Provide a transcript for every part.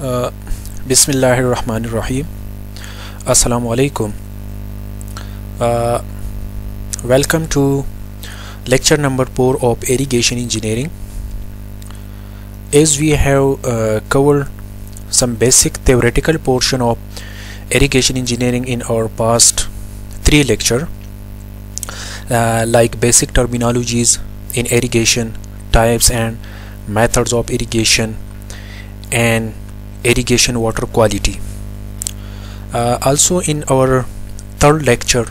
Uh, Bismillahirrahmanirrahim. Assalamu alaikum. Uh, Welcome to lecture number 4 of irrigation engineering. As we have covered some basic theoretical portion of irrigation engineering in our past 3 lecture, like basic terminologies in irrigation, types and methods of irrigation, and irrigation water quality. Also in our third lecture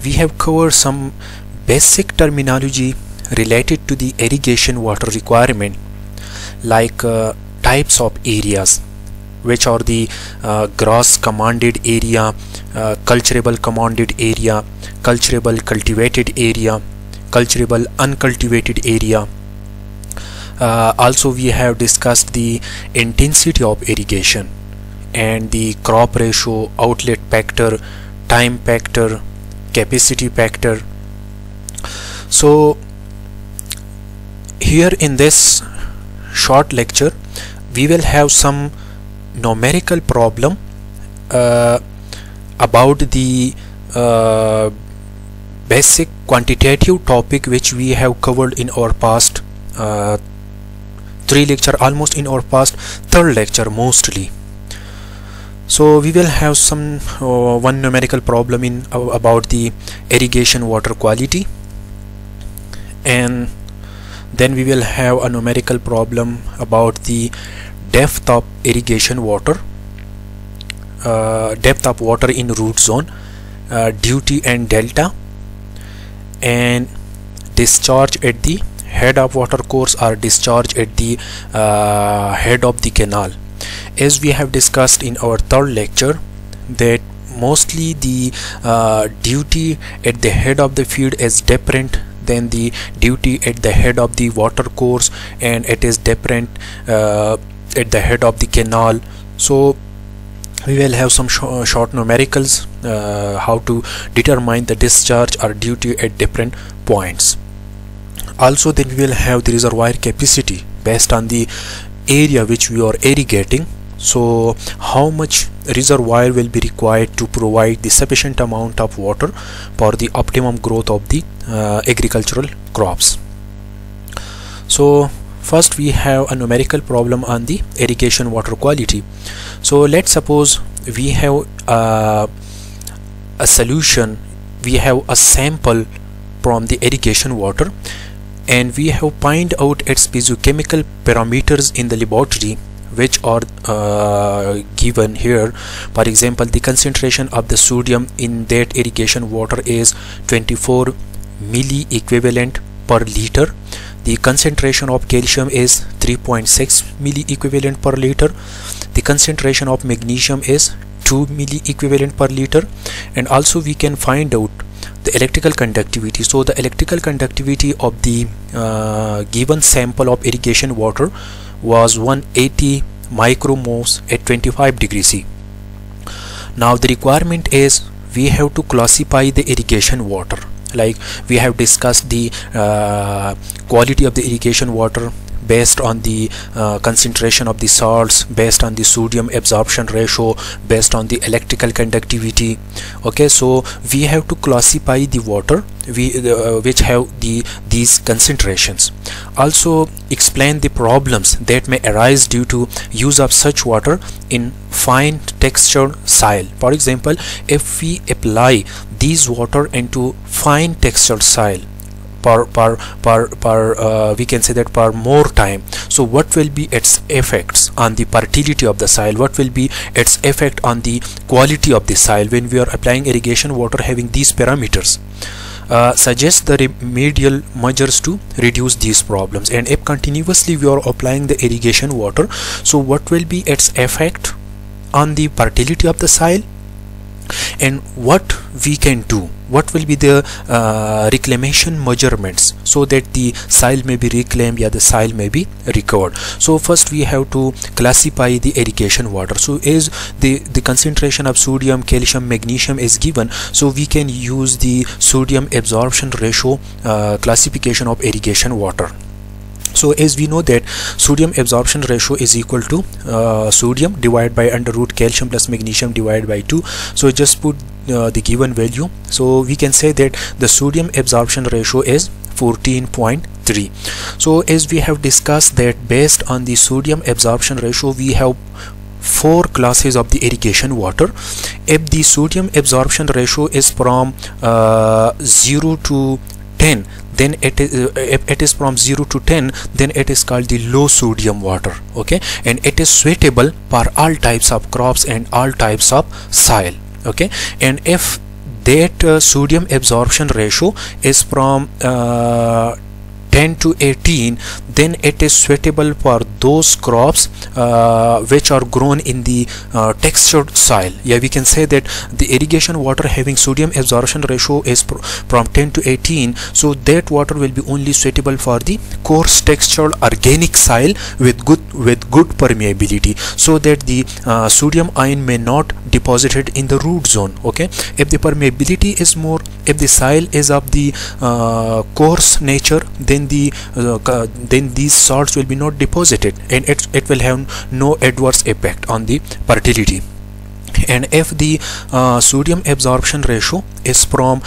we have covered some basic terminology related to the irrigation water requirement, like types of areas, which are the grass commanded area, culturable commanded area, culturable cultivated area, culturable uncultivated area. Also we have discussed the intensity of irrigation and the crop ratio, outlet factor, time factor, capacity factor. So here in this short lecture we will have some numerical problem about the basic quantitative topic which we have covered in our past 3 lecture, almost in our past 3rd lecture mostly. So we will have some one numerical problem in about the irrigation water quality, and then we will have a numerical problem about the depth of irrigation water, depth of water in root zone, duty and delta, and discharge at the head of water course or discharge at the head of the canal. As we have discussed in our 3rd lecture, that mostly the duty at the head of the field is different than the duty at the head of the water course, and it is different at the head of the canal. So we will have some short numericals how to determine the discharge or duty at different points. Also then we will have the reservoir capacity based on the area which we are irrigating. So how much reservoir will be required to provide the sufficient amount of water for the optimum growth of the agricultural crops. So first we have a numerical problem on the irrigation water quality. So let's suppose we have a solution, we have a sample from the irrigation water, and we have find out its physiochemical parameters in the laboratory, which are given here. For example, the concentration of the sodium in that irrigation water is 24 milli equivalent per liter. The concentration of calcium is 3.6 milli equivalent per liter. The concentration of magnesium is 2 milli equivalent per liter. And also we can find out the electrical conductivity. So the electrical conductivity of the given sample of irrigation water was 180 micromoles at 25 degrees C. Now the requirement is we have to classify the irrigation water, like we have discussed the quality of the irrigation water based on the concentration of the salts, based on the sodium absorption ratio, based on the electrical conductivity. Okay, so we have to classify the water which have these concentrations. Also explain the problems that may arise due to use of such water in fine textured soil. For example, if we apply these water into fine textured soil we can say that for more time, so what will be its effects on the fertility of the soil, what will be its effect on the quality of the soil when we are applying irrigation water having these parameters. Suggest the remedial measures to reduce these problems. And if continuously we are applying the irrigation water, so what will be its effect on the fertility of the soil, and what we can do, what will be the reclamation measurements so that the soil may be reclaimed, the soil may be recovered. So first we have to classify the irrigation water. So as the concentration of sodium, calcium, magnesium is given, so we can use the sodium absorption ratio classification of irrigation water. So as we know that sodium absorption ratio is equal to sodium divided by under root calcium plus magnesium divided by 2. So just put the given value. So we can say that the sodium absorption ratio is 14.3. so as we have discussed that based on the sodium absorption ratio we have 4 classes of the irrigation water. If the sodium absorption ratio is from 0 to 10, then it is if it is from 0 to 10, then it is called the low sodium water. Okay, and it is suitable for all types of crops and all types of soil. Okay, and if that sodium absorption ratio is from 10 to 18, then it is suitable for those crops which are grown in the textured soil. Yeah, we can say that the irrigation water having sodium absorption ratio is from 10 to 18, so that water will be only suitable for the coarse textured organic soil with good permeability, so that the sodium ion may not deposited in the root zone. Okay, if the permeability is more, if the soil is of the coarse nature, then these salts will be not deposited, and it will have no adverse effect on the fertility. And if the sodium absorption ratio is from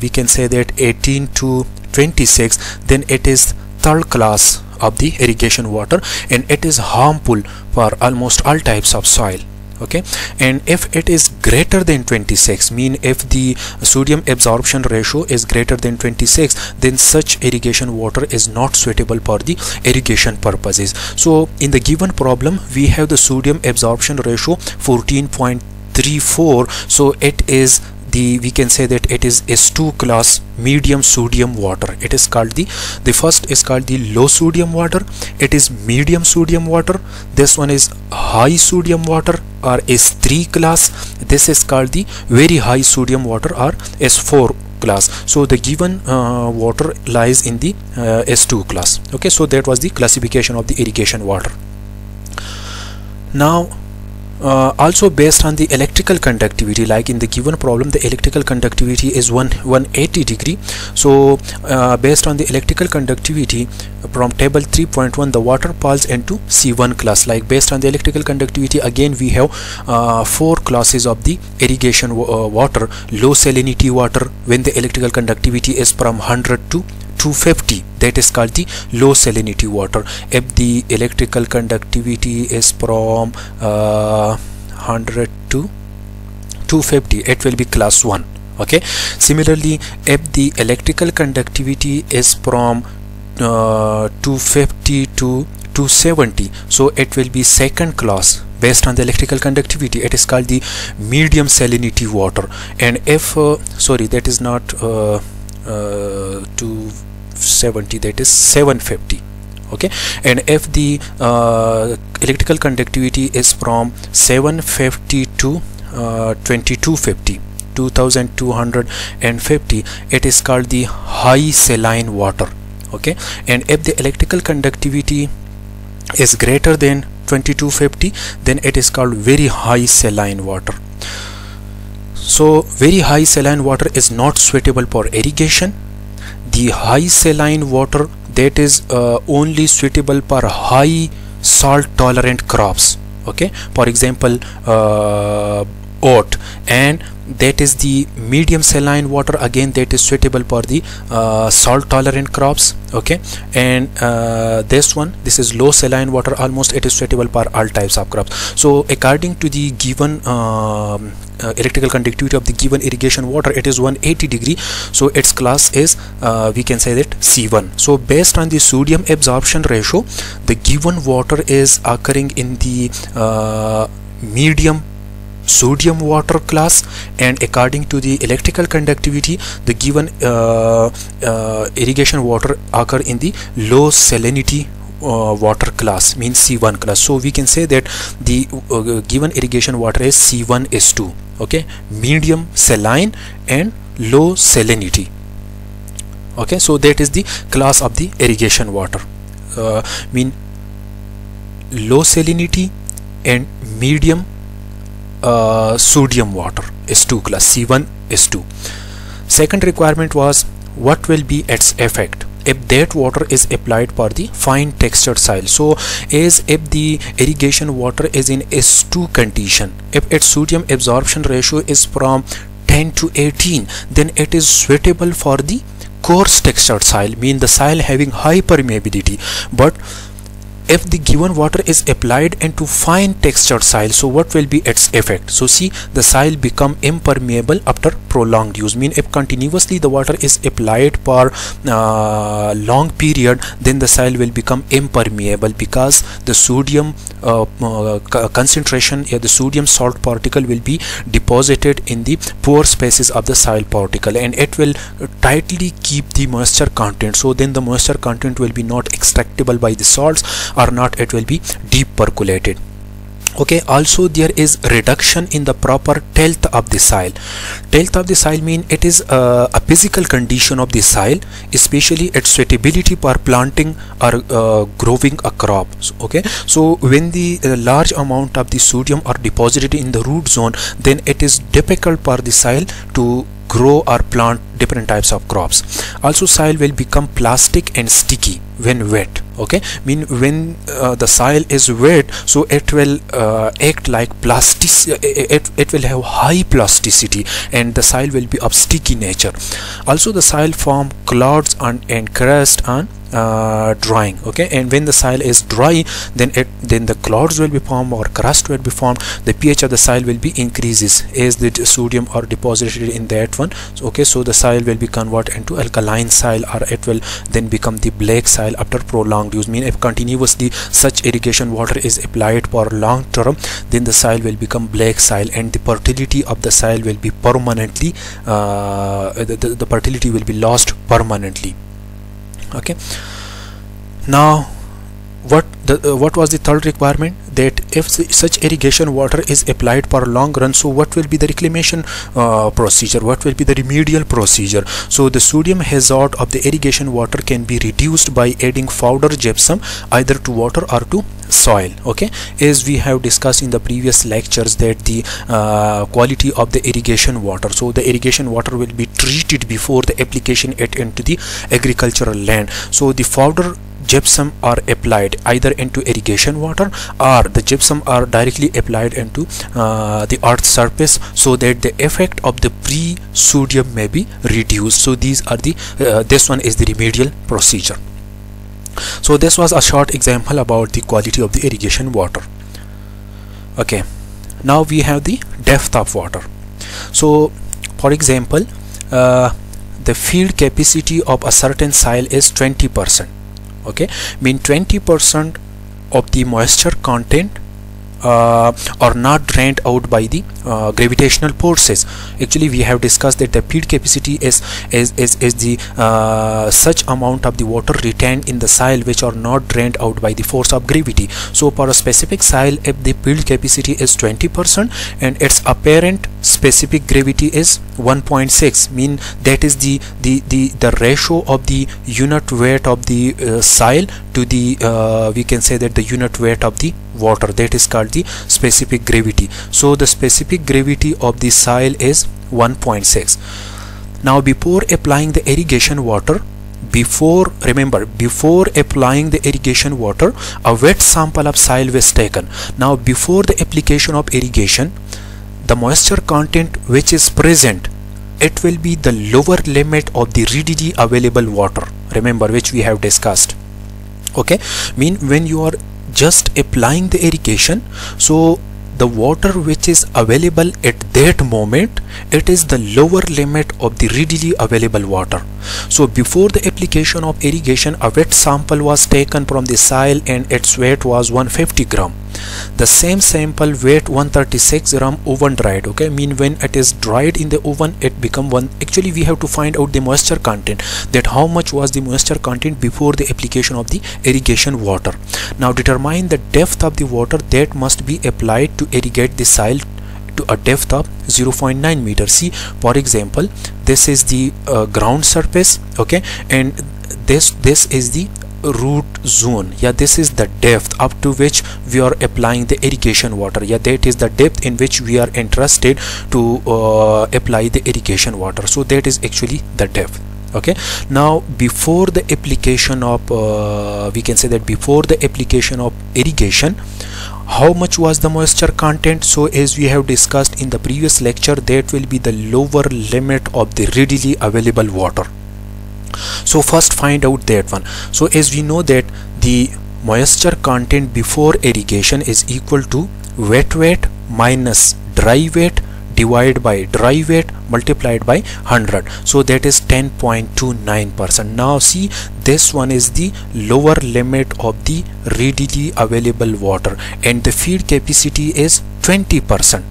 we can say that 18 to 26, then it is third class of the irrigation water, and it is harmful for almost all types of soil. Okay, and if it is greater than 26, mean if the sodium absorption ratio is greater than 26, then such irrigation water is not suitable for the irrigation purposes. So in the given problem we have the sodium absorption ratio 14.34, so it is we can say that it is S2 class medium sodium water. It is called the first is called the low sodium water, it is medium sodium water, this one is high sodium water or S3 class, this is called the very high sodium water or S4 class. So the given water lies in the S2 class. Okay, so that was the classification of the irrigation water. Now also based on the electrical conductivity, like in the given problem the electrical conductivity is 180 degree. So based on the electrical conductivity from table 3.1, the water falls into C1 class. Like based on the electrical conductivity, again we have 4 classes of the irrigation water. Low salinity water, when the electrical conductivity is from 100 to 250, that is called the low salinity water. If the electrical conductivity is from 100 to 250, it will be class 1. Okay, similarly if the electrical conductivity is from 250 to 270, so it will be second class. Based on the electrical conductivity, it is called the medium salinity water. And if sorry, that is not 270, that is 750. Okay, and if the electrical conductivity is from 750 to 2250, it is called the high saline water. Okay, and if the electrical conductivity is greater than 2250, then it is called very high saline water. So very high saline water is not suitable for irrigation. The high saline water, that is only suitable for high salt tolerant crops. Okay, for example oat, and that is the medium saline water, again that is suitable for the salt tolerant crops. Okay, and this is low saline water, almost it is suitable for all types of crops. So according to the given electrical conductivity of the given irrigation water, it is 180 degree, so its class is we can say that C1. So based on the sodium absorption ratio, the given water is occurring in the medium sodium water class, and according to the electrical conductivity, the given irrigation water occur in the low salinity water class, means C1 class. So we can say that the given irrigation water is C1S2. Okay, medium saline and low salinity. Okay, so that is the class of the irrigation water, mean low salinity and medium sodium water, S2 class, C1 S2. Second requirement was what will be its effect. if that water is applied for the fine textured soil. So as if the irrigation water is in S2 condition, if its sodium absorption ratio is from 10 to 18, then it is suitable for the coarse textured soil, mean the soil having high permeability. But if the given water is applied into fine textured soil, so what will be its effect? So see, the soil become impermeable after prolonged use. Mean if continuously the water is applied for long period, then the soil will become impermeable, because the sodium concentration, the sodium salt particle will be deposited in the pore spaces of the soil particle, and it will tightly keep the moisture content. So then the moisture content will be not extractable by the salts, or not it will be deep percolated. Okay, also there is reduction in the proper tilth of the soil. Tilth of the soil mean it is a physical condition of the soil, especially its suitability for planting or growing a crop. Okay, so when the large amount of the sodium are deposited in the root zone, then it is difficult for the soil to grow or plant different types of crops. Also soil will become plastic and sticky when wet. Okay, mean when the soil is wet, so it will act like plastic, it will have high plasticity, and the soil will be of sticky nature. Also the soil form clouds and crust on drying. Okay, and when the soil is dry, then the clouds will be formed or crust will be formed. The pH of the soil will be increases as the sodium are deposited in that one. So, okay, so the soil will be converted into alkaline soil, or it will then become the black soil after prolonged use. Mean if continuously such irrigation water is applied for long term, then the soil will become black soil, and the fertility of the soil will be permanently the fertility will be lost permanently. Okay, now what was the third requirement? That if such irrigation water is applied for a long run, so what will be the reclamation procedure, what will be the remedial procedure? So the sodium hazard of the irrigation water can be reduced by adding powder gypsum either to water or to soil. Okay, as we have discussed in the previous lectures, that the quality of the irrigation water, so the irrigation water will be treated before the application it into the agricultural land. So the powder gypsum are applied either into irrigation water, or the gypsum are directly applied into the earth surface, so that the effect of the pre-sodium may be reduced. So these are the this one is the remedial procedure. So this was a short example about the quality of the irrigation water. Okay, now we have the depth of water. So for example, the field capacity of a certain soil is 20%. Okay, mean 20% of the moisture content are not drained out by the gravitational forces. Actually we have discussed that the field capacity is the such amount of the water retained in the soil which are not drained out by the force of gravity. So for a specific soil, if the field capacity is 20% and its apparent specific gravity is 1.6, mean that is the ratio of the unit weight of the soil to the we can say that the unit weight of the water, that is called the specific gravity. So the specific gravity of the soil is 1.6. Now before applying the irrigation water, before applying the irrigation water, a wet sample of soil was taken. Now before the application of irrigation, the moisture content which is present, it will be the lower limit of the readily available water, remember, which we have discussed. Okay, mean when you are just applying the irrigation, so the water which is available at that moment, it is the lower limit of the readily available water. So before the application of irrigation, a wet sample was taken from the soil and its weight was 150 gram. The same sample weight 136 gram oven dried. Okay, mean when it is dried in the oven, it become one. Actually we have to find out the moisture content, that how much was the moisture content before the application of the irrigation water. Now determine the depth of the water that must be applied to irrigate the soil to a depth of 0.9 meters. See, for example, this is the ground surface, okay, and this is the root zone. Yeah, this is the depth up to which we are applying the irrigation water. Yeah, that is the depth in which we are interested to apply the irrigation water. So that is actually the depth. Okay, now before the application of we can say that before the application of irrigation, how much was the moisture content? So as we have discussed in the previous lecture, that will be the lower limit of the readily available water. So first find out that one. So as we know that the moisture content before irrigation is equal to wet weight minus dry weight divided by dry weight multiplied by 100. So that is 10.29%. Now see, this one is the lower limit of the readily available water and the feed capacity is 20%.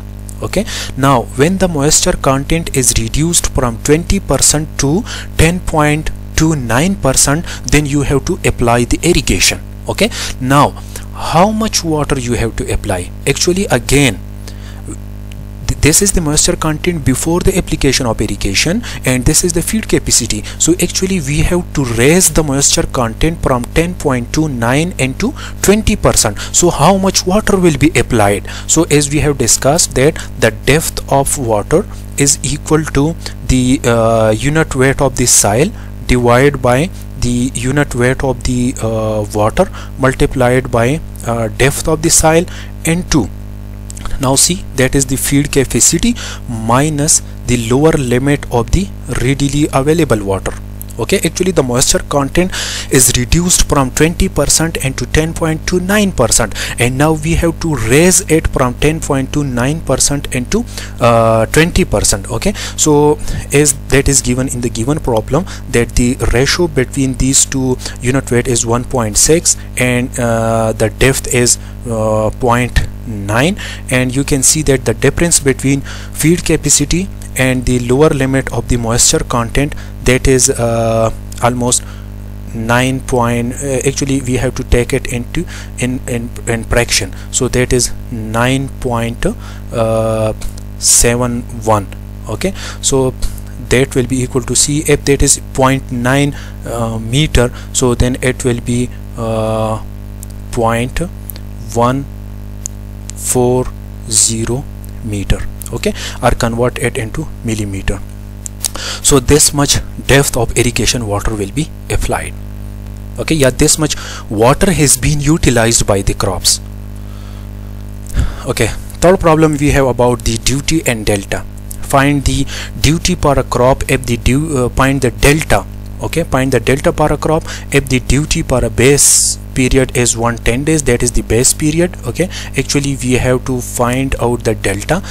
Okay, now when the moisture content is reduced from 20% to 10.29%, then you have to apply the irrigation. Okay, now how much water you have to apply? Actually, again, this is the moisture content before the application of irrigation and this is the feed capacity. So actually we have to raise the moisture content from 10.29 into 20%. So how much water will be applied? So as we have discussed that the depth of water is equal to the unit weight of the soil divided by the unit weight of the water multiplied by depth of the soil into. Now see, that is the feed capacity minus the lower limit of the readily available water. Okay, actually the moisture content is reduced from 20% into 10.29% and now we have to raise it from 10.29% into 20%. Okay, so as that is given in the given problem, that the ratio between these two unit weight is 1.6 and the depth is 0.9, and you can see that the difference between feed capacity and the lower limit of the moisture content, that is almost 9 point, actually we have to take it into in fraction, so that is 9.71. okay, so that will be equal to, see, if that is 0.9 meter, so then it will be 0.140 meter. Okay, or convert it into millimeter. So this much depth of irrigation water will be applied. Okay, yeah, this much water has been utilized by the crops. Okay, third problem we have about the duty and delta. Find the duty per a crop if the find the delta. Okay, find the delta per a crop if the duty per a base period is 110 days, that is the base period. Okay, actually we have to find out the delta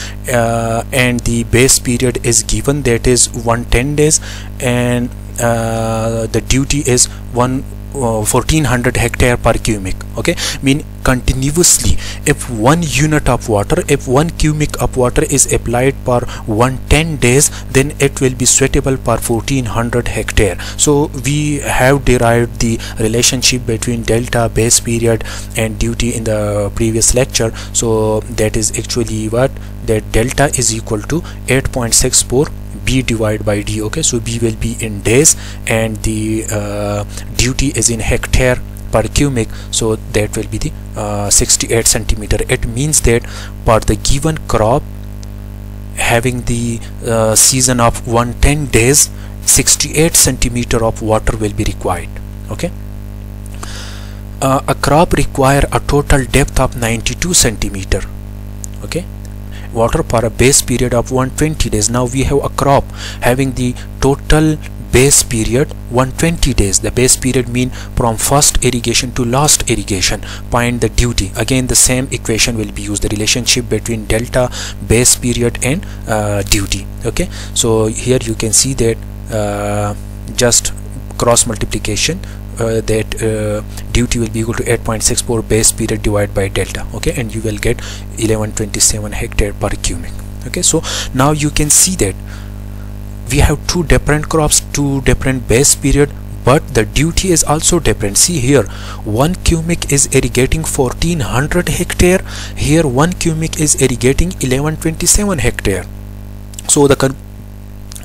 and the base period is given, that is 110 days, and the duty is 1400 hectare per cubic. Okay, mean continuously if 1 unit of water, if 1 cubic of water is applied per 110 days, then it will be suitable per 1400 hectare. So we have derived the relationship between delta, base period and duty in the previous lecture. So that is actually what, that delta is equal to 8.64 B divided by D. Okay, so B will be in days and the duty is in hectare per cubic, so that will be the 68 centimeter. It means that for the given crop having the season of 110 days, 68 centimeter of water will be required. Okay, a crop require a total depth of 92 centimeter. Okay, water for a base period of 120 days. Now we have a crop having the total base period 120 days. The base period mean from first irrigation to last irrigation. Find the duty. Again the same equation will be used, the relationship between delta, base period and duty. Okay, so here you can see that just cross multiplication, that duty will be equal to 8.64 base period divided by delta. Okay, and you will get 1127 hectare per cubic. Okay, so now you can see that we have two different crops, two different base period, but the duty is also different. See here, 1 cubic is irrigating 1400 hectare, here 1 cubic is irrigating 1127 hectare. So the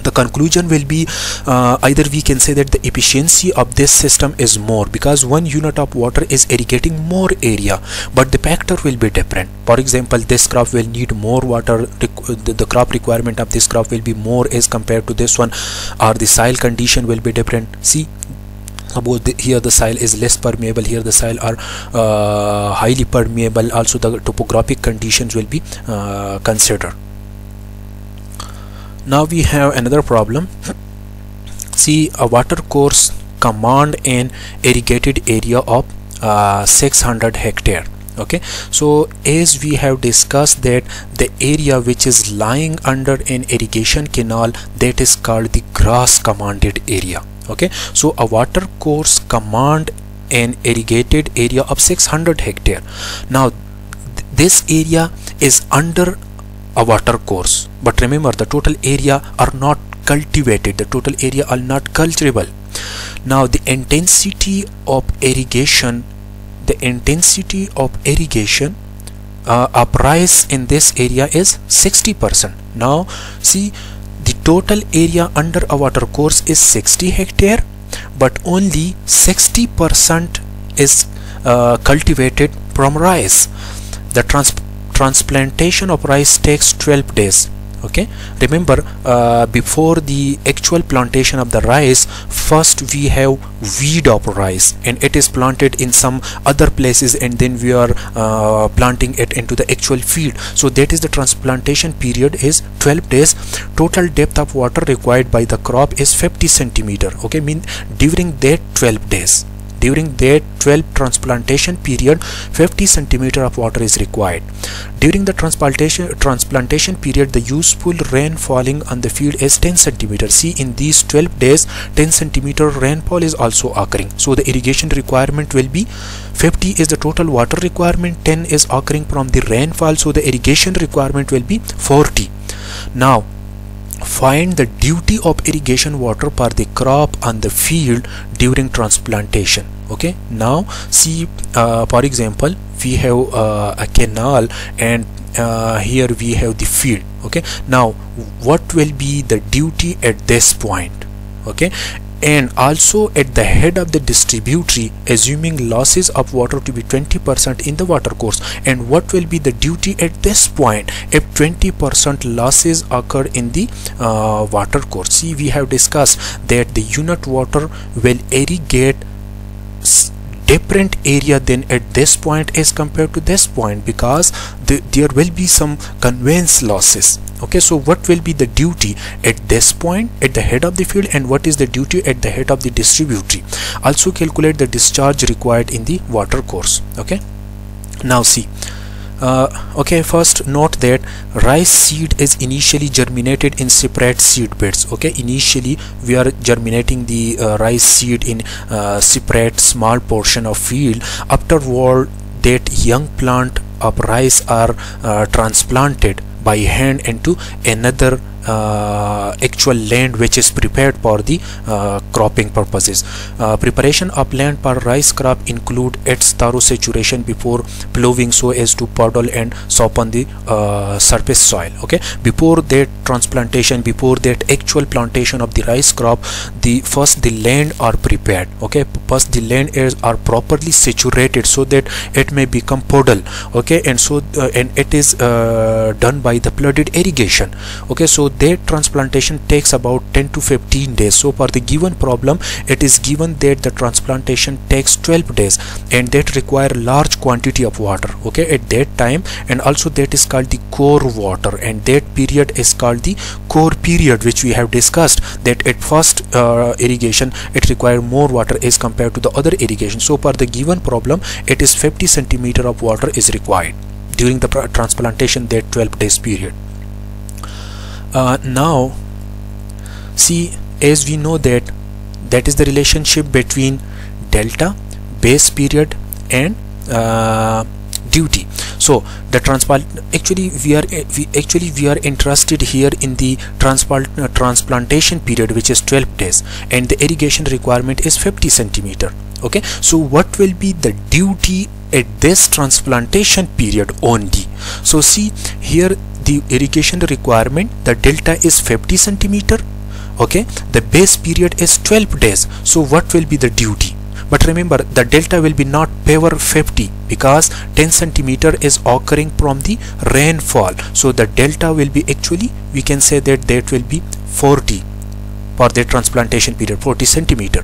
the conclusion will be either we can say that the efficiency of this system is more, because 1 unit of water is irrigating more area, but the factor will be different. For example, this crop will need more water, the crop requirement of this crop will be more as compared to this one, or the soil condition will be different. See, here the soil is less permeable, here the soil are highly permeable. Also the topographic conditions will be considered. Now we have another problem. See, a water course command an irrigated area of 600 hectare. Okay, so as we have discussed that the area which is lying under an irrigation canal, that is called the grass commanded area. Okay, so a water course command an irrigated area of 600 hectare. Now this area is under a water course, but remember the total area are not cultivated, the total area are not cultivable. Now the intensity of irrigation, price in this area is 60%. Now see, the total area under a water course is 60 hectare, but only 60% is cultivated from rice. The transplantation of rice takes 12 days. Okay, remember before the actual plantation of the rice, first we have weed of rice and it is planted in some other places, and then we are planting it into the actual field. So that is the transplantation period is 12 days. Total depth of water required by the crop is 50 centimeter. Okay, mean during that 12 days, during that 12 transplantation period, 50 centimeter of water is required. During the transplantation period, the useful rain falling on the field is 10 centimeter. See, in these 12 days 10 centimeter rainfall is also occurring. So the irrigation requirement will be 50 is the total water requirement, 10 is occurring from the rainfall, so the irrigation requirement will be 40. Now find the duty of irrigation water per the crop on the field during transplantation. Okay, now see, for example, we have a canal, and here we have the field. Okay, now what will be the duty at this point? Okay, and also at the head of the distributary, assuming losses of water to be 20% in the water course, and what will be the duty at this point if 20% losses occur in the water course? See, we have discussed that the unit water will irrigate different area than at this point as compared to this point, because there will be some conveyance losses. Okay, so what will be the duty at this point at the head of the field, and what is the duty at the head of the distributary? Also calculate the discharge required in the water course. Okay, now see, okay, first note that rice seed is initially germinated in separate seed beds. Okay, initially we are germinating the rice seed in separate small portion of field. Afterward, that young plant of rice are transplanted by hand into another actual land which is prepared for the cropping purposes. Preparation of land for rice crop include its thorough saturation before plowing so as to puddle and soften the surface soil. Okay, before that transplantation, before that actual plantation of the rice crop, first the land are prepared. Okay, first the land are properly saturated so that it may become puddle. Okay, and so and it is done by the flooded irrigation. Okay, so that transplantation takes about 10 to 15 days. So for the given problem, it is given that the transplantation takes 12 days and that require large quantity of water. Okay, at that time, and also that is called the core water, and that period is called the core period, which we have discussed that at first irrigation it require more water as compared to the other irrigation. So for the given problem, it is 50 centimeter of water is required during the transplantation, that 12 days period. Now see, as we know that is the relationship between delta, base period, and duty. So the actually we are interested here in the transplantation period, which is 12 days, and the irrigation requirement is 50 centimeter. Okay, so what will be the duty at this transplantation period only? So see here, the irrigation requirement, the delta is 50 centimeter, Okay, the base period is 12 days. So what will be the duty? But remember, the delta will be not power 50 because 10 centimeter is occurring from the rainfall. So the delta will be actually, we can say that will be 40 for the transplantation period, 40 centimeter.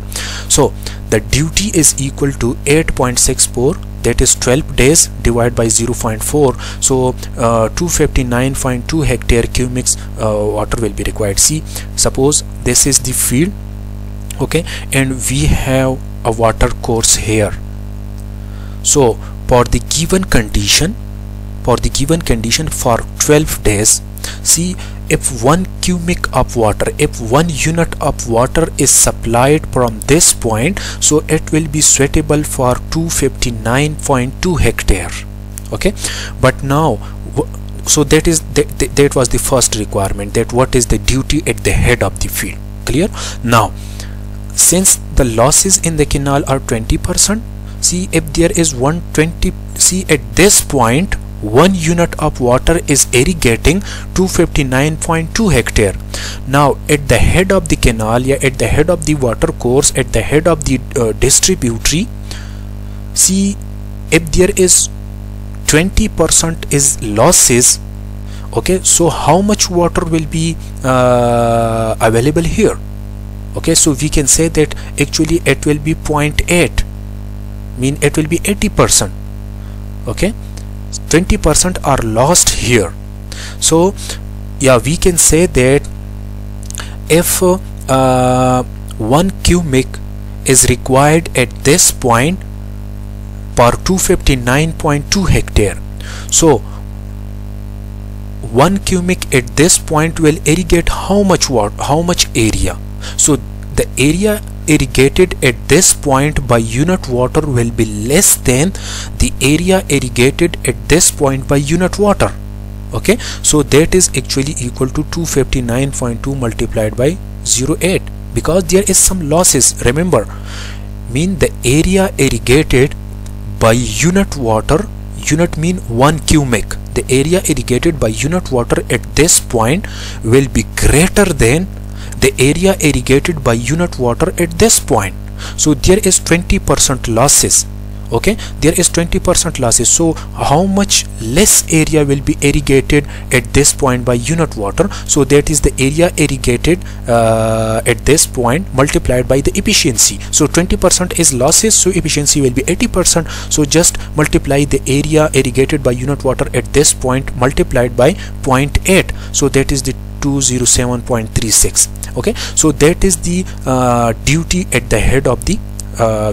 So the duty is equal to 8.64, that is 12 days divided by 0.4. So 259.2 hectare cubic water will be required. See, suppose this is the field, okay, and we have a water course here. So for the given condition for 12 days, see, if 1 cubic of water, if 1 unit of water is supplied from this point, so it will be suitable for 259.2 hectare. Okay, but now, so that was the first requirement, that what is the duty at the head of the field. Clear? Now, since the losses in the canal are 20%, see, if there is 120, see, at this point 1 unit of water is irrigating 259.2 hectare. Now at the head of the canal, at the head of the water course, at the head of the distributary, see, if there is 20% is losses, okay, so how much water will be available here? Okay, so we can say that actually it will be 0.8, mean it will be 80%. Okay, 20% are lost here. So yeah, we can say that if 1 cubic is required at this point for 259.2 hectare, so 1 cubic at this point will irrigate how much water, how much area? So the area irrigated at this point by unit water will be less than the area irrigated at this point by unit water. Okay, so that is actually equal to 259.2 multiplied by 0.8, because there is some losses. Remember, mean the area irrigated by unit water, unit mean 1 cubic, the area irrigated by unit water at this point will be greater than the area irrigated by unit water at this point. So there is 20% losses. Okay, there is 20% losses. So how much less area will be irrigated at this point by unit water? So that is the area irrigated at this point multiplied by the efficiency. So 20% is losses, so efficiency will be 80%. So just multiply the area irrigated by unit water at this point multiplied by 0.8. So that is the 207.36. Okay, so that is the duty at the head of the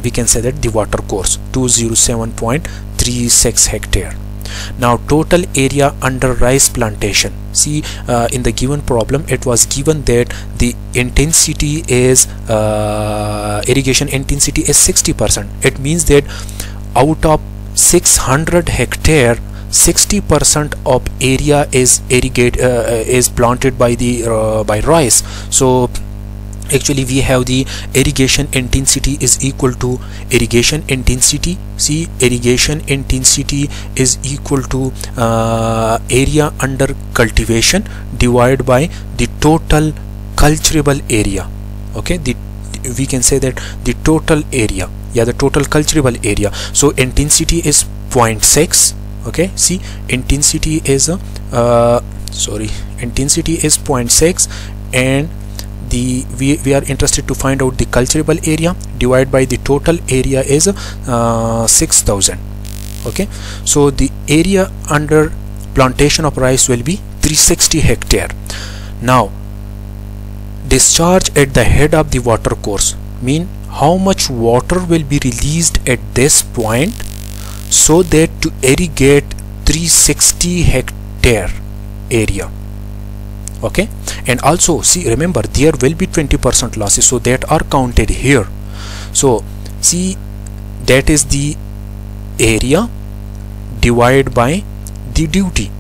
we can say that the water course, 207.36 hectare. Now total area under rice plantation. See, in the given problem it was given that the intensity is irrigation intensity is 60%. It means that out of 600 hectare, 60% of area is is planted by the by rice. So actually we have the irrigation intensity is equal to irrigation intensity. See, irrigation intensity is equal to area under cultivation divided by the total cultivable area. Okay, we can say that the total area, yeah, the total cultivable area. So intensity is 0.6. Okay, see, intensity is intensity is 0.6, and we are interested to find out the cultivable area divided by the total area is 6000. Okay, so the area under plantation of rice will be 360 hectare. Now discharge at the head of the water course, mean how much water will be released at this point so that to irrigate 360 hectare area. Okay, and also see, remember there will be 20% losses, so that are counted here. So see, that is the area divided by the duty.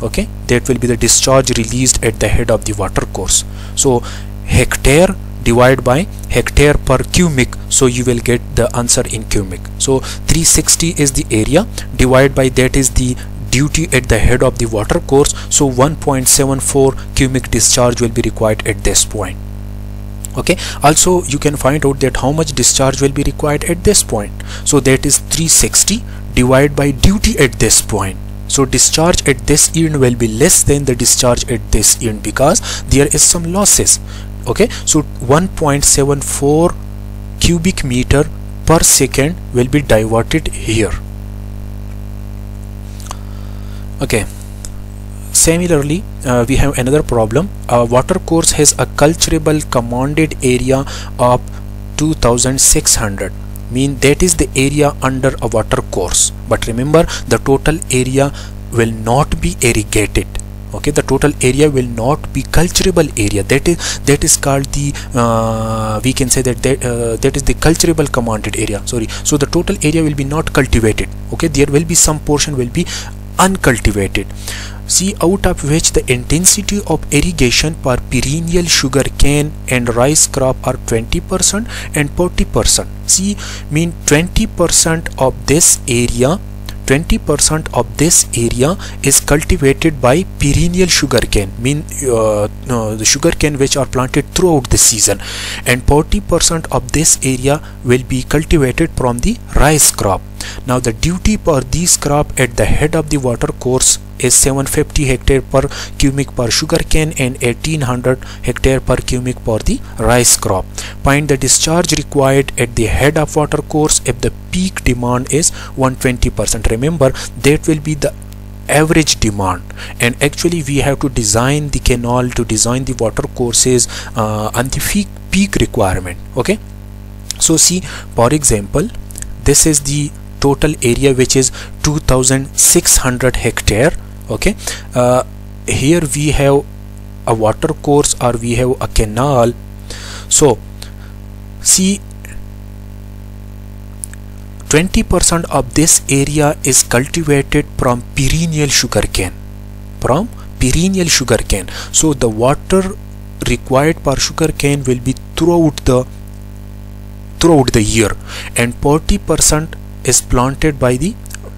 Okay, that will be the discharge released at the head of the water course. So hectare divided by hectare per cubic, so you will get the answer in cubic. So 360 is the area divided by that is the duty at the head of the water course. So 1.74 cubic discharge will be required at this point. Okay, also you can find out that how much discharge will be required at this point. So that is 360 divided by duty at this point. So discharge at this end will be less than the discharge at this end because there is some losses. Okay, so 1.74 cubic meter per second will be diverted here. Okay, similarly we have another problem. A water course has a culturable commanded area of 2600, mean that is the area under a water course, but remember the total area will not be irrigated. Okay, the total area will not be culturable area. That is called the we can say that that is the culturable commanded area. Sorry, so the total area will be not cultivated. Okay, there will be some portion will be uncultivated. See, out of which the intensity of irrigation per perennial sugar cane and rice crop are 20% and 40%. See, mean 20% of this area, 20% of this area is cultivated by perennial sugarcane, mean the sugarcane which are planted throughout the season, and 40% of this area will be cultivated from the rice crop. Now the duty per these crop at the head of the water course is 750 hectare per cubic per sugarcane and 1800 hectare per cubic for the rice crop. Find the discharge required at the head of water course if the peak demand is 120%. Remember, that will be the average demand, and actually we have to design the canal, to design the water courses on the peak requirement. Okay, so see, for example, this is the total area which is 2600 hectare. Okay, here we have a water course or we have a canal. So see, 20% of this area is cultivated from perennial sugarcane, so the water required per sugarcane will be throughout the year, and 40% is planted by the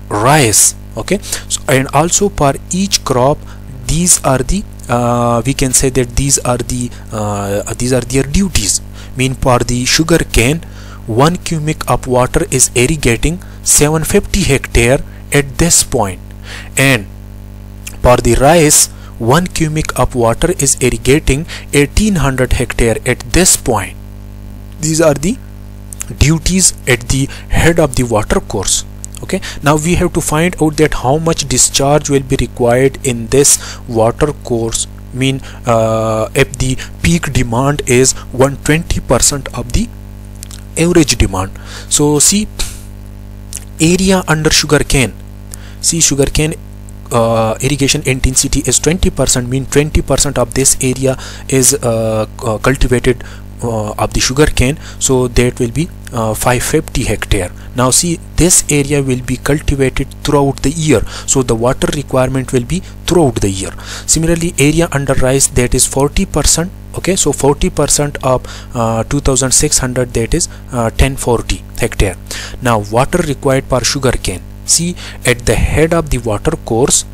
rice. Okay, so, and also per each crop, these are the we can say that these are their duties. Mean for the sugar cane, 1 cubic of water is irrigating 750 hectare at this point, and for the rice 1 cubic of water is irrigating 1800 hectare at this point. These are the duties at the head of the water course. Okay, now we have to find out that how much discharge will be required in this water course. Mean if the peak demand is 120% of the average demand. So see, area under sugarcane. See, sugarcane irrigation intensity is 20%, mean 20% of this area is cultivated of the sugarcane, so that will be 550 hectare. Now see, this area will be cultivated throughout the year, so the water requirement will be throughout the year. Similarly, area under rice, that is 40%. Okay, so 40% of 2600, that is 1040 hectare. Now water required per sugarcane. See, at the head of the water course,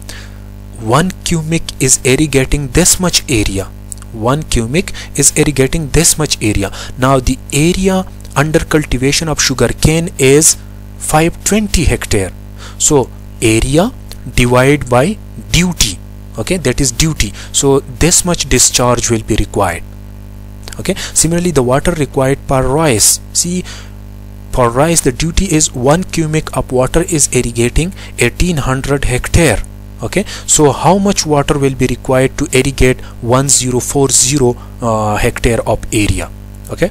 1 cubic is irrigating this much area. 1 cubic is irrigating this much area. Now the area under cultivation of sugarcane is 520 hectare. So area divided by duty. Okay, that is duty. So this much discharge will be required. Okay, similarly the water required per rice. See, for rice the duty is 1 cubic of water is irrigating 1800 hectare. Okay, so how much water will be required to irrigate 1040 hectare of area? Okay,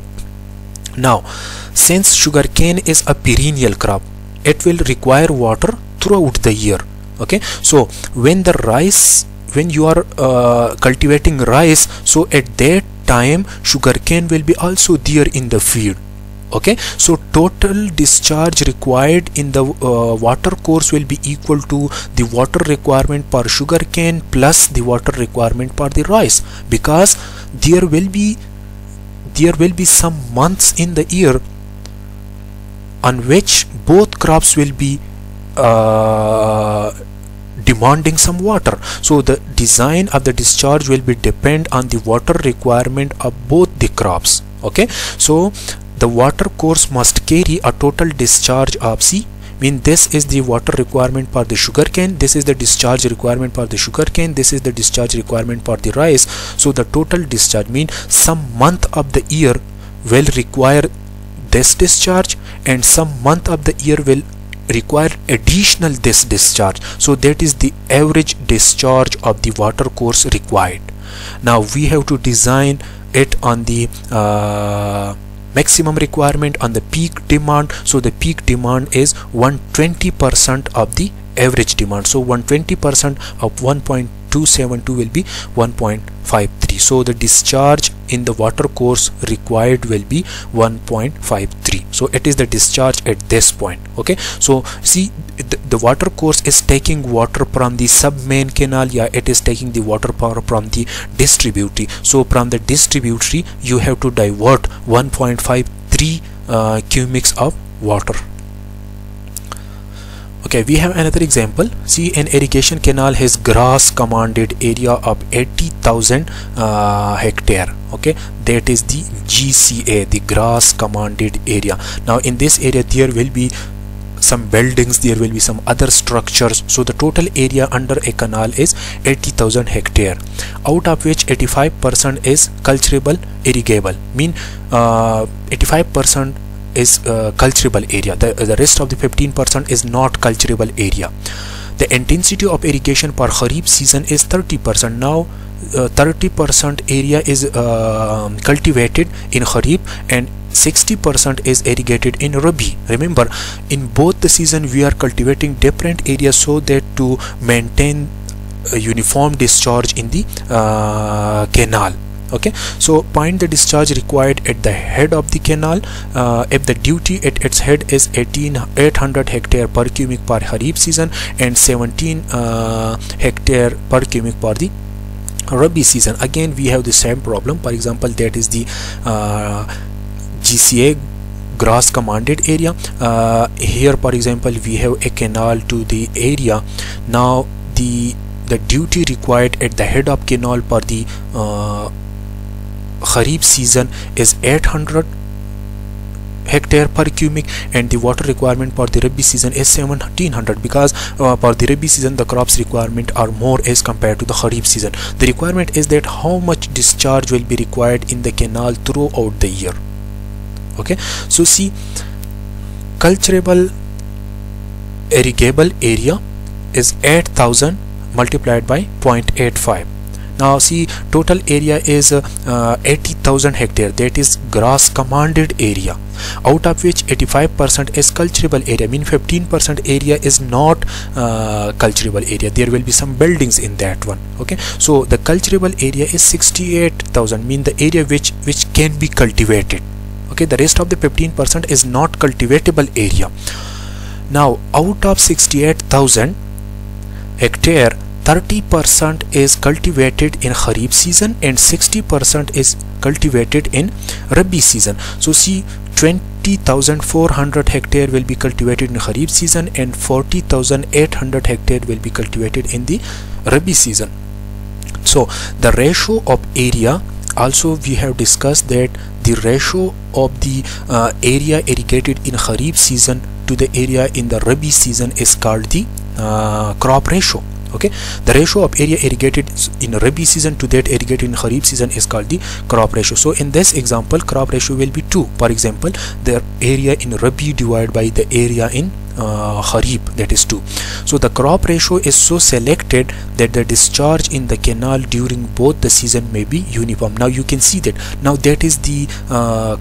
now since sugarcane is a perennial crop, it will require water throughout the year. Okay, so when you are cultivating rice, so at that time sugarcane will be also there in the field. Okay, so total discharge required in the water course will be equal to the water requirement per sugarcane plus the water requirement per the rice, because there will be some months in the year on which both crops will be demanding some water. So the design of the discharge will be depend on the water requirement of both the crops. Okay, so the water course must carry a total discharge of C. Mean this is the water requirement for the sugarcane, this is the discharge requirement for the sugarcane, this is the discharge requirement for the rice. So the total discharge mean some month of the year will require this discharge and some month of the year will require additional this discharge. So that is the average discharge of the water course required. Now we have to design it on the maximum requirement, on the peak demand. So the peak demand is 120% of the average demand. So 120% of 1.272 will be 1.53. So the discharge in the water course required will be 1.53. So it is the discharge at this point. Okay, so see the water course is taking water from the sub main canal, yeah, it is taking the water power from the distributary. So from the distributary you have to divert 1.53 cubics of water. Okay, we have another example. See, an irrigation canal has grass commanded area of 80,000 hectare. Okay, that is the GCA, the grass commanded area. Now in this area there will be some buildings, there will be some other structures. So the total area under a canal is 80,000 hectare, out of which 85% is cultivable irrigable, mean 85% is cultivable area, the rest of the 15% is not cultivable area. The intensity of irrigation per Kharif season is 30%. Now 30% area is cultivated in Kharif and 60% is irrigated in Rabi. Remember, in both the season we are cultivating different areas so that to maintain a uniform discharge in the canal. Okay, so point the discharge required at the head of the canal. If the duty at its head is 800 hectare per cubic per Kharif season and 17 hectare per cubic for the Rabi season, again we have the same problem. For example, that is the GCA, grass commanded area. Here for example we have a canal to the area. Now the duty required at the head of canal for the Kharif season is 800 hectare per cubic and the water requirement for the Rabi season is 1700, because for the Rabi season the crops requirement are more as compared to the Kharif season. The requirement is that how much discharge will be required in the canal throughout the year. Okay, so see, cultivable irrigable area is 8000 multiplied by 0.85. Now see, total area is 80,000 hectare, that is grass commanded area, out of which 85% is cultivable area, mean 15% area is not cultivable area, there will be some buildings in that one. Okay, so the cultivable area is 68,000, mean the area which can be cultivated. Okay, the rest of the 15% is not cultivatable area. Now out of 68,000 hectare, 30% is cultivated in Kharif season and 60% is cultivated in Rabi season. So see, 20,400 hectare will be cultivated in Kharif season and 40,800 hectare will be cultivated in the Rabi season. So the ratio of area, also we have discussed that the ratio of the area irrigated in Kharif season to the area in the Rabi season is called the crop ratio. Okay, the ratio of area irrigated in Rabi season to that irrigated in Kharif season is called the crop ratio. So in this example, crop ratio will be 2. For example, the area in Rabi divided by the area in Kharif, that is 2. So the crop ratio is so selected that the discharge in the canal during both the season may be uniform. Now you can see that now that is the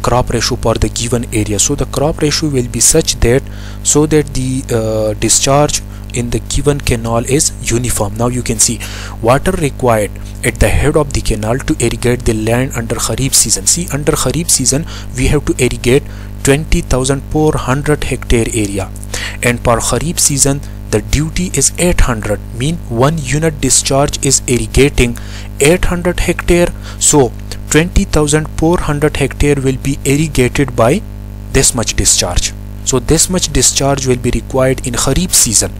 crop ratio for the given area. So the crop ratio will be such that so that the discharge in the given canal is uniform. Now you can see water required at the head of the canal to irrigate the land under Kharif season. See, under Kharif season we have to irrigate 20,400 hectare area, and per Kharif season the duty is 800, mean 1 unit discharge is irrigating 800 hectare. So 20,400 hectare will be irrigated by this much discharge. So this much discharge will be required in Kharif season.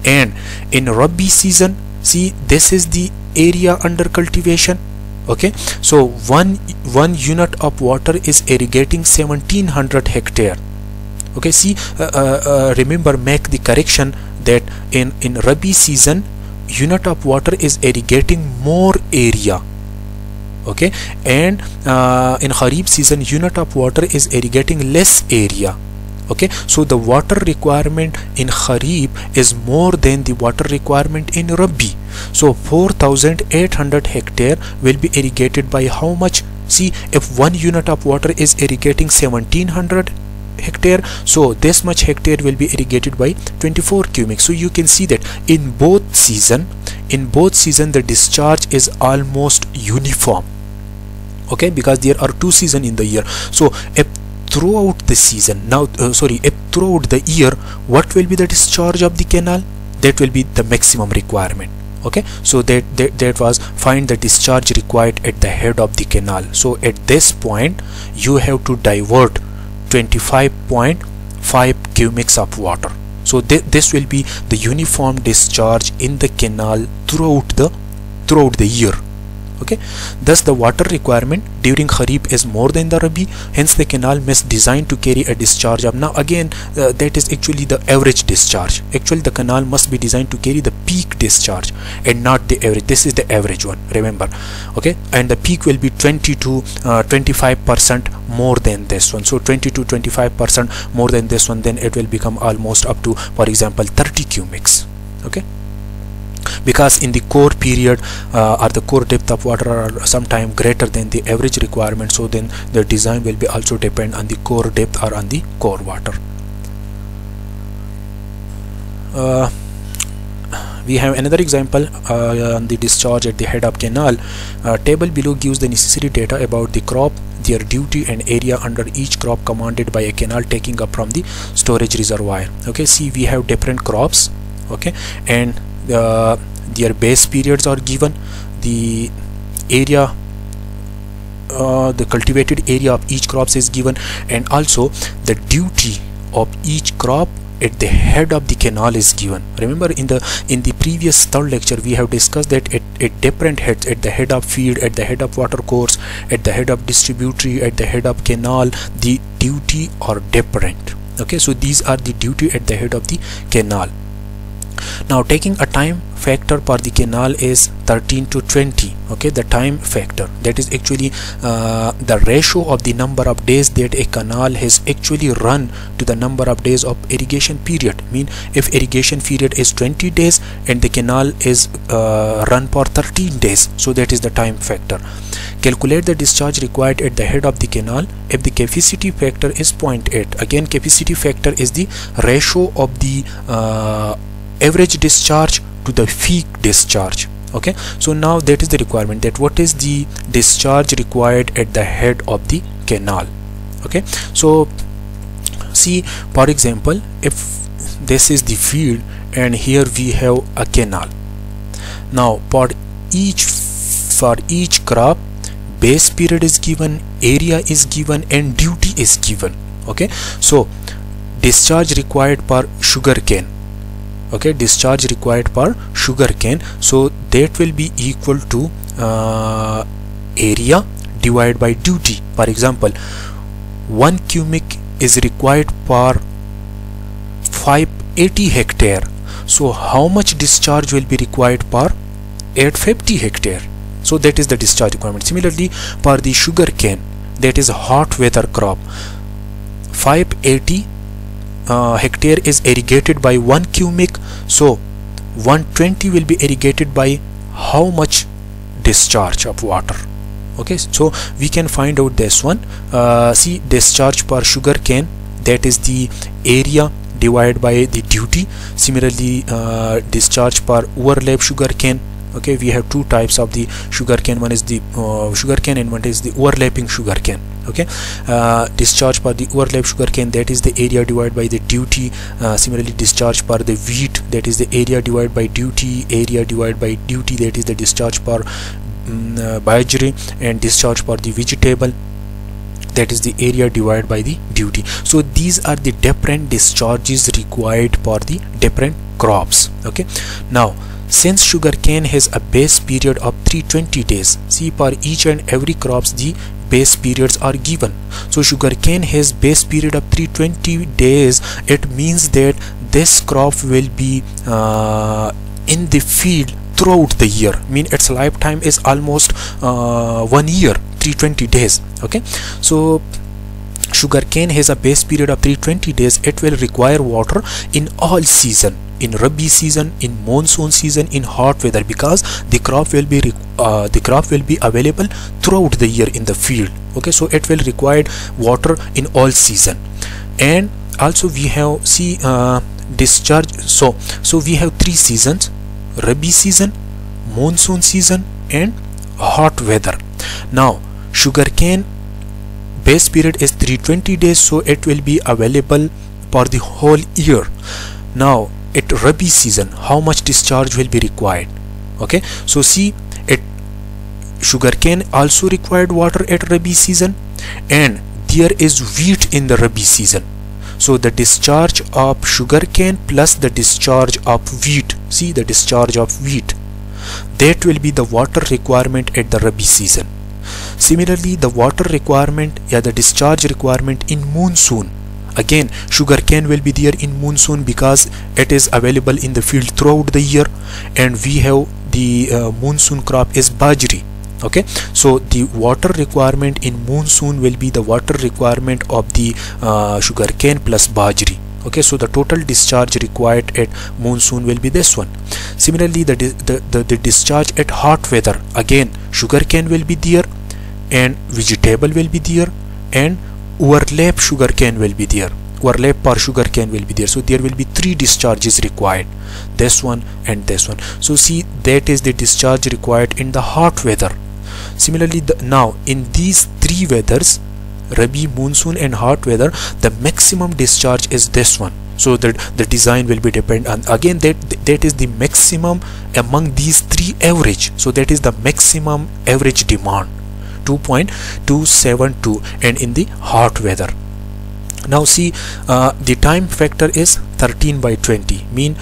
And in Rabi season, see, this is the area under cultivation Okay, so one unit of water is irrigating 1700 hectare. Okay, see, remember, make the correction that in Rabi season unit of water is irrigating more area. Okay, and in Kharif season unit of water is irrigating less area. Okay, so the water requirement in Kharif is more than the water requirement in Rabi. So 4800 hectare will be irrigated by how much? See, if one unit of water is irrigating 1700 hectare, so this much hectare will be irrigated by 24 cubic. So you can see that in both season the discharge is almost uniform. Okay, because there are 2 seasons in the year. So if throughout the season if throughout the year, what will be the discharge of the canal? That will be the maximum requirement. Okay, so that was find the discharge required at the head of the canal. So at this point you have to divert 25.5 cubics of water. So this will be the uniform discharge in the canal throughout the year. Okay, thus the water requirement during Kharif is more than the Rabi, hence the canal is designed to carry a discharge of, now again that is actually the average discharge. Actually the canal must be designed to carry the peak discharge and not the average. This is the average one, remember. Okay, and the peak will be 20 to 25% more than this one. So 20 to 25% more than this one, then it will become almost up to, for example, 30 cubics. Okay, because in the core period or the core depth of water are sometime greater than the average requirement, so then the design will be also depend on the core depth or on the core water. We have another example on the discharge at the head of canal. Table below gives the necessary data about the crop, their duty and area under each crop commanded by a canal taking up from the storage reservoir. Okay, see, we have different crops. Okay, and their base periods are given, the area, the cultivated area of each crops is given, and also the duty of each crop at the head of the canal is given. Remember, in the previous third lecture we have discussed that at different heads, at the head of field, at the head of water course, at the head of distributory, at the head of canal, the duty are different. Okay, so these are the duty at the head of the canal. Now taking a time factor for the canal is 13 to 20. Okay, the time factor, that is actually the ratio of the number of days that a canal has actually run to the number of days of irrigation period. Mean, if irrigation period is 20 days and the canal is run for 13 days, so that is the time factor. Calculate the discharge required at the head of the canal if the capacity factor is 0.8. Again, capacity factor is the ratio of the average discharge to the peak discharge. Okay, so now that is the requirement, that what is the discharge required at the head of the canal. Okay, so see, for example, if this is the field and here we have a canal, now for each crop base period is given, area is given, and duty is given. Okay, so discharge required per sugar cane. Okay, discharge required per sugar cane, so that will be equal to area divided by duty. For example, 1 cubic is required per 580 hectare, so how much discharge will be required per 850 hectare? So that is the discharge requirement. Similarly, for the sugar cane, that is a hot weather crop, 580 hectare is irrigated by 1 cubic, so 120 will be irrigated by how much discharge of water? Okay, so we can find out this one. See, discharge per sugar cane, that is the area divided by the duty. Similarly, discharge per overlap sugar cane. Okay, we have two types of the sugar cane, one is the sugar cane and one is the overlapping sugar cane. Okay, discharge per the overlap sugar cane, that is the area divided by the duty. Similarly, discharge per the wheat, that is the area divided by duty, area divided by duty, that is the discharge per bajri, and discharge per the vegetable, that is the area divided by the duty. So these are the different discharges required for the different crops. Okay, now Since sugarcane has a base period of 320 days, see, for each and every crops the base periods are given. So sugarcane has base period of 320 days. It means that this crop will be in the field throughout the year, mean its lifetime is almost 1 year, 320 days. Okay, so sugarcane has a base period of 320 days. It will require water in all season, in Rabi season, in monsoon season, in hot weather, because the crop will be available throughout the year in the field. Okay, so it will require water in all season. And also we have discharge. So we have 3 seasons: Rabi season, monsoon season, and hot weather. Now sugarcane base period is 320 days, so it will be available for the whole year. Now at Rabi season, how much discharge will be required? Okay, so see, sugarcane also required water at Rabi season, and there is wheat in the Rabi season. So the discharge of sugarcane plus the discharge of wheat, see the discharge of wheat, that will be the water requirement at the Rabi season. Similarly, the water requirement, the discharge requirement in monsoon, again sugarcane will be there in monsoon because it is available in the field throughout the year, and we have the monsoon crop is bajri. Okay, so the water requirement in monsoon will be the water requirement of the sugarcane plus bajri. Okay, so the total discharge required at monsoon will be this one. Similarly, the discharge at hot weather, again sugarcane will be there, and vegetable will be there, and overlap sugarcane will be there, overlap per sugarcane will be there. So there will be 3 discharges required, this one and this one. So see, that is the discharge required in the hot weather. Similarly, now in these 3 weathers, Rabi, monsoon and hot weather, the maximum discharge is this one. So that the design will be depend on, again that is the maximum among these 3 average. So that is the maximum average demand, 2.272, and in the hot weather. Now see, the time factor is 13/20, mean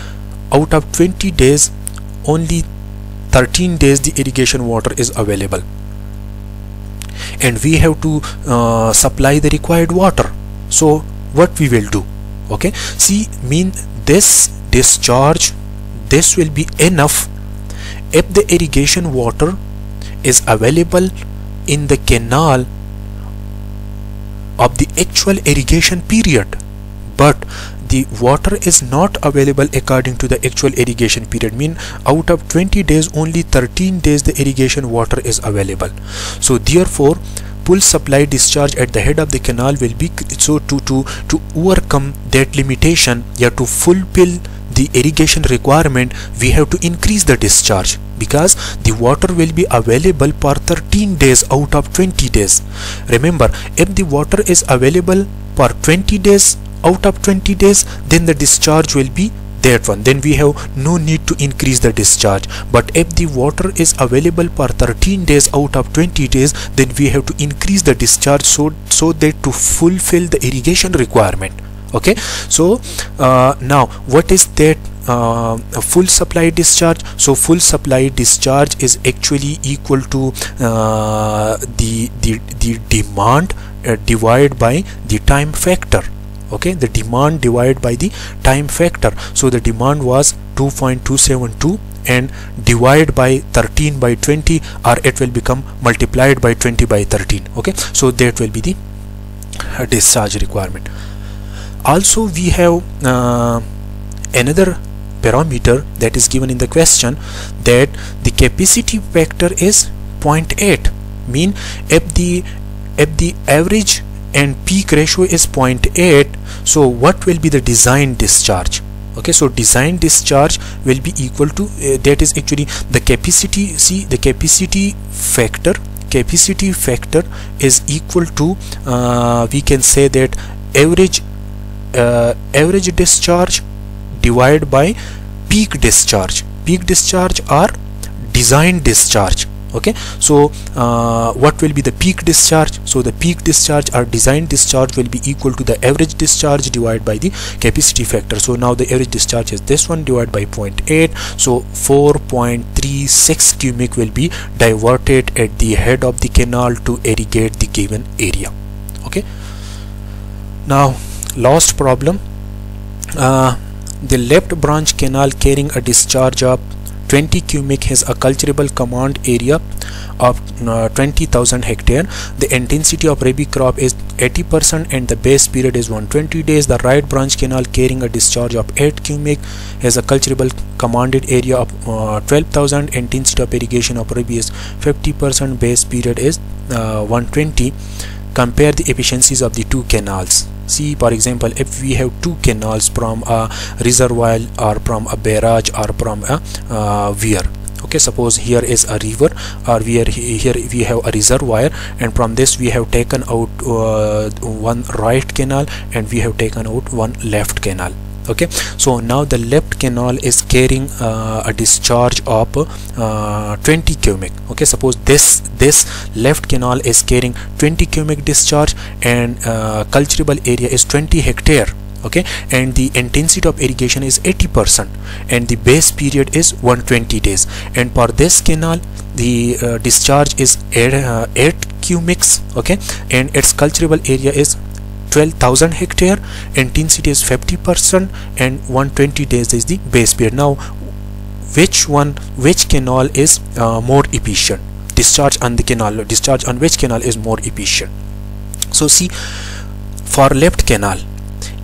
out of 20 days only 13 days the irrigation water is available, and we have to supply the required water. So what we will do? Okay, see, mean this discharge, this will be enough if the irrigation water is available in the canal of the actual irrigation period, but the water is not available according to the actual irrigation period, mean out of 20 days only 13 days the irrigation water is available. So therefore full supply discharge at the head of the canal will be, so to overcome that limitation, to fulfill the irrigation requirement, we have to increase the discharge, because the water will be available for 13 days out of 20 days. Remember, if the water is available for 20 days out of 20 days, then the discharge will be that one, then we have no need to increase the discharge. But if the water is available for 13 days out of 20 days, then we have to increase the discharge so that to fulfill the irrigation requirement. Okay, so now what is that full supply discharge? So full supply discharge is actually equal to the demand divided by the time factor. Okay, the demand divided by the time factor. So the demand was 2.272 and divided by 13/20, or it will become multiplied by 20/13. Okay, so that will be the discharge requirement. Also we have another parameter that is given in the question, that the capacity factor is 0.8, mean if the average and peak ratio is 0.8, so what will be the design discharge? Okay, so design discharge will be equal to that is actually the capacity. See, the capacity factor is equal to we can say that average discharge divided by peak discharge or design discharge. Okay, so what will be the peak discharge? So the peak discharge or design discharge will be equal to the average discharge divided by the capacity factor. So now the average discharge is this one divided by 0.8, so 4.36 cubic will be diverted at the head of the canal to irrigate the given area. Okay, now last problem. The left branch canal carrying a discharge of 20 cubic has a cultivable command area of 20,000 hectare. The intensity of rabi crop is 80% and the base period is 120 days. The right branch canal carrying a discharge of 8 cubic has a cultivable commanded area of 12,000. Intensity of irrigation of rabi is 50%. Base period is 120. Compare the efficiencies of the two canals. See, for example, if we have two canals from a reservoir or from a barrage or from a weir. Okay, suppose here is a river, or here we have a reservoir, and from this we have taken out one right canal and we have taken out one left canal. Okay, so now the left canal is carrying a discharge of 20 cubic. Okay, suppose this left canal is carrying 20 cubic discharge and cultivable area is 20 hectare. Okay, and the intensity of irrigation is 80% and the base period is 120 days, and for this canal the discharge is 8 cubics. Okay, and its cultivable area is 12,000 hectare, intensity is 50% and 120 days is the base period. Now which canal is more efficient? Discharge on the canal, discharge on which canal is more efficient? So see, for left canal,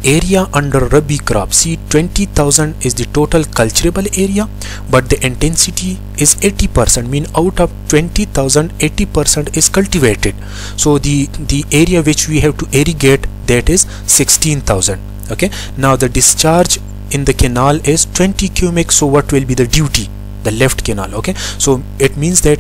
area under rabi crop, see 20,000 is the total cultivable area, but the intensity is 80%, mean out of 20,000 80% is cultivated. So the area which we have to irrigate, that is 16,000. Okay, now the discharge in the canal is 20 cubic, so what will be the duty? The left canal. Okay, so it means that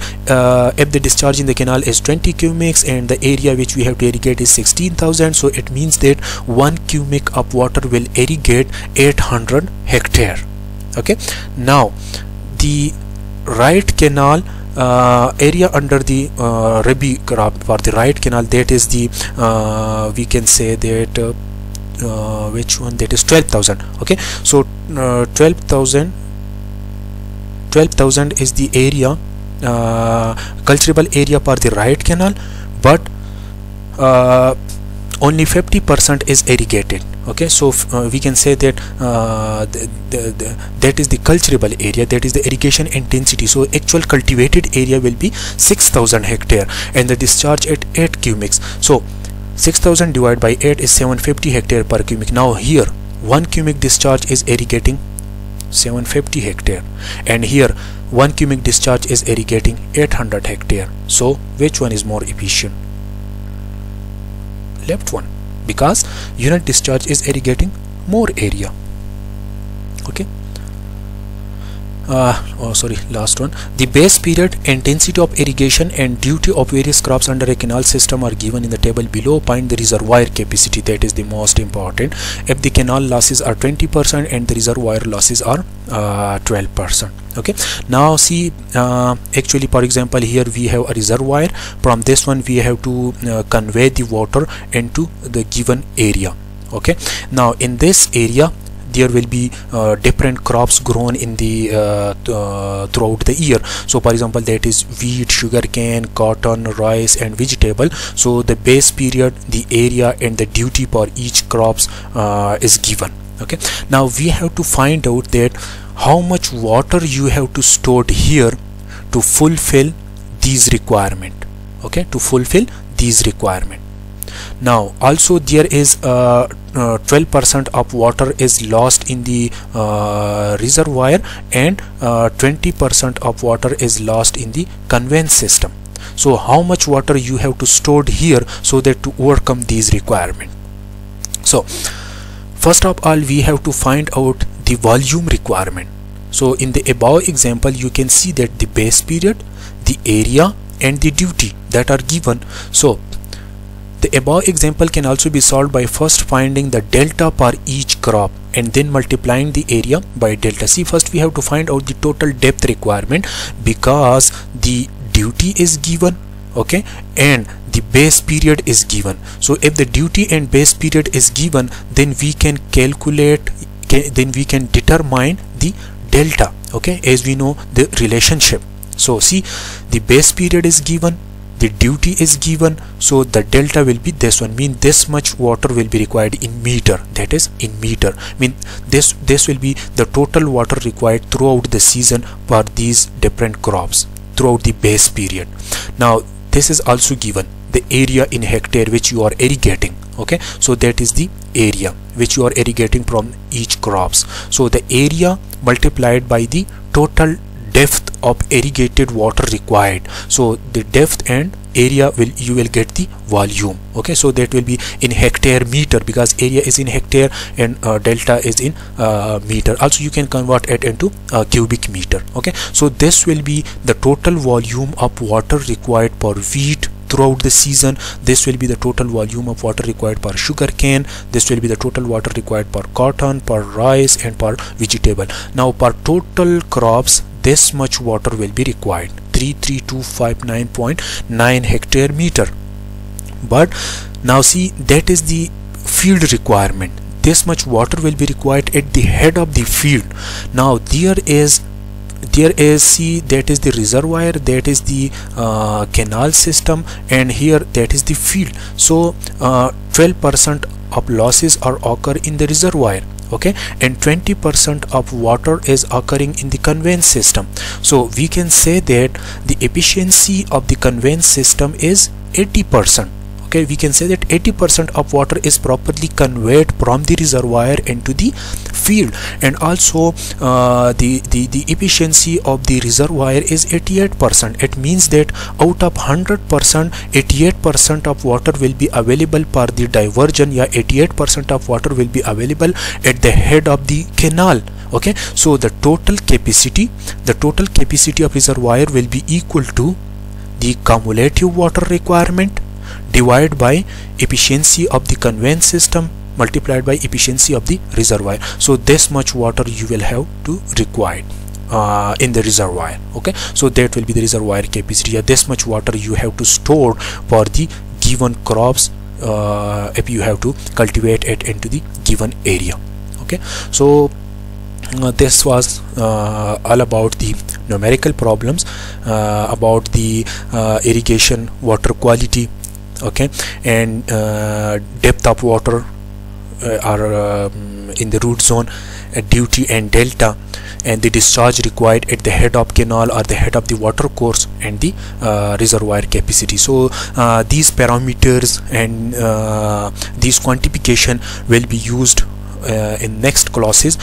if the discharge in the canal is 20 cubics and the area which we have to irrigate is 16,000, so it means that 1 cubic of water will irrigate 800 hectare. Okay, now the right canal area under the rabi crop for the right canal, that is the we can say that which one, that is 12,000. Okay, so 12,000 is the area cultivable area for the right canal, but only 50% is irrigated. Okay, so we can say that that is the cultivable area, that is the irrigation intensity. So actual cultivated area will be 6,000 hectare and the discharge at 8 cubics. So 6,000 divided by 8 is 750 hectare per cubic. Now here 1 cubic discharge is irrigating 750 hectare and here 1 cubic discharge is irrigating 800 hectare. So which one is more efficient? Left one, because unit discharge is irrigating more area. Okay, last one. The base period, intensity of irrigation and duty of various crops under a canal system are given in the table below. Find the reservoir capacity, that is the most important. If the canal losses are 20% and the reservoir losses are 12%. Okay, now see, actually for example here we have a reservoir. From this one we have to convey the water into the given area. Okay, now in this area there will be different crops grown in the throughout the year. So for example, that is wheat, sugarcane, cotton, rice and vegetable. So the base period, the area and the duty for each crops is given. Okay, now we have to find out that how much water you have to store here to fulfill these requirement. Okay, to fulfill these requirement. Now also there is 12% of water is lost in the reservoir and 20% of water is lost in the conveyance system. So how much water you have to store here so that to overcome these requirements? So first of all we have to find out the volume requirement. So in the above example you can see that the base period, the area and the duty that are given. So the above example can also be solved by first finding the delta per each crop and then multiplying the area by delta. See, first we have to find out the total depth requirement, because the duty is given, okay, and the base period is given. So if the duty and base period is given, then we can calculate, then we can determine the delta, okay, as we know the relationship. So see, the base period is given, the duty is given, so the delta will be this one, mean this much water will be required in meter, that is in meter, mean this will be the total water required throughout the season for these different crops throughout the base period. Now this is also given the area in hectare which you are irrigating, okay, so that is the area which you are irrigating from each crops. So the area multiplied by the total depth of irrigated water required, so the depth and area you will get the volume, okay, so that will be in hectare meter, because area is in hectare and delta is in meter. Also you can convert it into cubic meter, okay. So this will be the total volume of water required for wheat throughout the season. This will be the total volume of water required per sugar cane. This will be the total water required per cotton, per rice, and per vegetable. Now per total crops, this much water will be required, 33259.9 hectare meter. But now see, that is the field requirement. This much water will be required at the head of the field. Now there is see, that is the reservoir, that is the canal system, and here that is the field. So 12% of losses are occur in the reservoir, okay, and 20% of water is occurring in the conveyance system. So we can say that the efficiency of the conveyance system is 80%. Okay, we can say that 80% of water is properly conveyed from the reservoir into the field, and also the efficiency of the reservoir is 88%. It means that out of 100%, 88% of water will be available for the diversion, yeah, 88% of water will be available at the head of the canal, okay. So the total capacity of reservoir will be equal to the cumulative water requirement divided by efficiency of the conveyance system multiplied by efficiency of the reservoir. So this much water you will have to require in the reservoir, okay. So that will be the reservoir capacity. Yeah, this much water you have to store for the given crops if you have to cultivate it into the given area, okay. So this was all about the numerical problems about the irrigation water quality, okay, and depth of water are in the root zone, duty and delta, and the discharge required at the head of canal or the head of the water course, and the reservoir capacity. So these parameters and these quantification will be used in next classes.